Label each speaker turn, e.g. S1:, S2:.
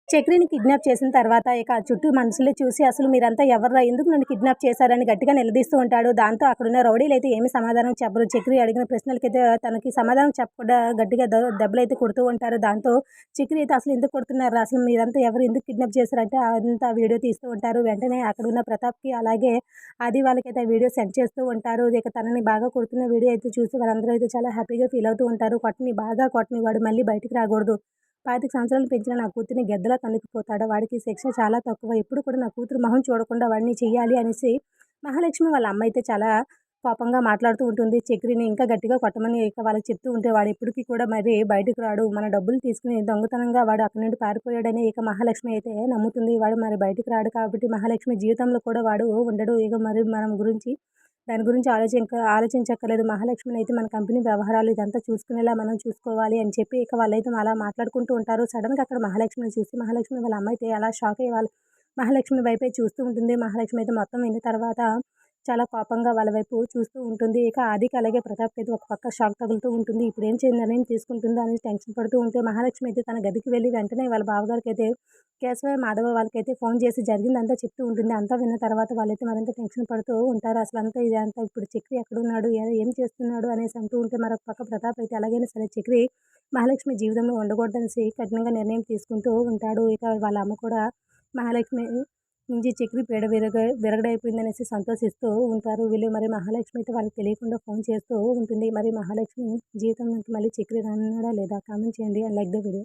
S1: చక్రిని kidnap చేసిన తర్వాత ఇక చుట్టూ మనుషులు చూసి అసలు మీరంతా ఎవర్రా? ఎందుకు నన్ను కిడ్నాప్ చేశారని గట్టిగా నిలదీస్తూ ఉంటాడు. దాంతో అక్కడున్న రౌడీలైతే ఏమి సమాధానం చెప్పరు. చక్రి అడిగిన ప్రశ్నలకైతే తనకి సమాధానం చెప్పకుండా గట్టిగా దెబ్బలైతే కొడుతూ ఉంటారు. దాంతో చక్రి అయితే అసలు ఎందుకు కొడుతున్నారురా? అసలు మీరంతా ఎవరు? ఎందుకు కిడ్నాప్ చేశారంటే అంతా వీడియో తీస్తూ ఉంటారు. వెంటనే అక్కడున్న ప్రతాప్‌కి అలాగే ఆది వాళ్ళకైతే ఆ వీడియో సెండ్ చేస్తూ ఉంటారు. ఇక తనని బాగా కొడుతున్న వీడియో అయితే చూసి వాళ్ళందరూ అయితే చాలా హ్యాపీగా ఫీల్ అవుతూ ఉంటారు. కొట్టని బాగా కొట్టని వాడు మళ్ళీ బయటికి రాకూడదు. 25 సంవత్సరాలు పెంచిన నా కూతురిని గెద్దలా తన్నుకుపోతాడా? వాడికి శిక్ష చాలా తక్కువ. ఎప్పుడు కూడా నా కూతురు మొహం చూడకుండా వాడిని చెయ్యాలి అనేసి మహాలక్ష్మి వాళ్ళ అమ్మ అయితే చాలా కోపంగా మాట్లాడుతూ ఉంటుంది. చక్రిని ఇంకా గట్టిగా కొట్టమని ఇక వాళ్ళకి చెప్తూ ఉంటే వాడు ఎప్పటికి కూడా మరి బయటకు రాడు. మన డబ్బులు తీసుకుని దొంగతనంగా వాడు అక్కడి నుండి పారిపోయాడని ఇక మహాలక్ష్మి అయితే నమ్ముతుంది. వాడు మరి బయటకు రాడు కాబట్టి మహాలక్ష్మి జీవితంలో కూడా వాడు ఉండడు. ఇక మరి మనం గురించి దాని గురించి ఆలోచించక్కర్లేదు. మహాలక్ష్మినైతే మన కంపెనీ వ్యవహారాలు ఇదంతా చూసుకునేలా మనం చూసుకోవాలి అని చెప్పి ఇక వాళ్ళైతే అలా మాట్లాడుకుంటూ ఉంటారు. సడెన్‌గా అక్కడ మహాలక్ష్మిని చూసి మహాలక్ష్మి వాళ్ళ అమ్మ అయితే అలా షాక్ అయ్యి మహాలక్ష్మి వైపే చూస్తూ ఉంటుంది. మహాలక్ష్మి అయితే మొత్తం విన్న తర్వాత చాలా కోపంగా వాళ్ళ వైపు చూస్తూ ఉంటుంది. ఇక ఆదికి అలాగే ప్రతాప్‌కి అయితే ఒక పక్క షాక్ తగులుతూ ఉంటుంది. ఇప్పుడు ఏం నిర్ణయం తీసుకుంటుందో అని టెన్షన్ పడుతూ ఉంటే మహాలక్ష్మి అయితే తన గదికి వెళ్లి వెంటనే వాళ్ళ బావగారికైతే కేశవ, మాధవ వాళ్ళకైతే ఫోన్ చేసి జరిగిందంతా చెప్తూ ఉంటుంది. అంతా విన్న తర్వాత వాళ్ళైతే మరింత టెన్షన్ పడుతూ ఉంటారు. అసలంతా ఇదంతా ఇప్పుడు చక్రి ఎక్కడున్నాడు? ఏం చేస్తున్నాడు? అనేసి అంటూ ఉంటే మరొక పక్క ప్రతాప్ అయితే ఎలాగైనా సరే చక్రి మహాలక్ష్మి జీవితంలో ఉండకూడదనేసి కఠినంగా నిర్ణయం తీసుకుంటూ ఉంటాడు. ఇక వాళ్ళ అమ్మ కూడా మహాలక్ష్మి నుంచి చక్రి పీడ విరగడైపోయిందనేసి సంతోషిస్తూ ఉంటారు. వీళ్ళు మరి మహాలక్ష్మి అయితే వాళ్ళకి తెలియకుండా ఫోన్ చేస్తూ ఉంటుంది. మరి మహాలక్ష్మి జీవితంలోకి మళ్ళీ చక్రి రానున్నాడా లేదా? కామెంట్ చేయండి అండ్ లైక్ ద వీడియో.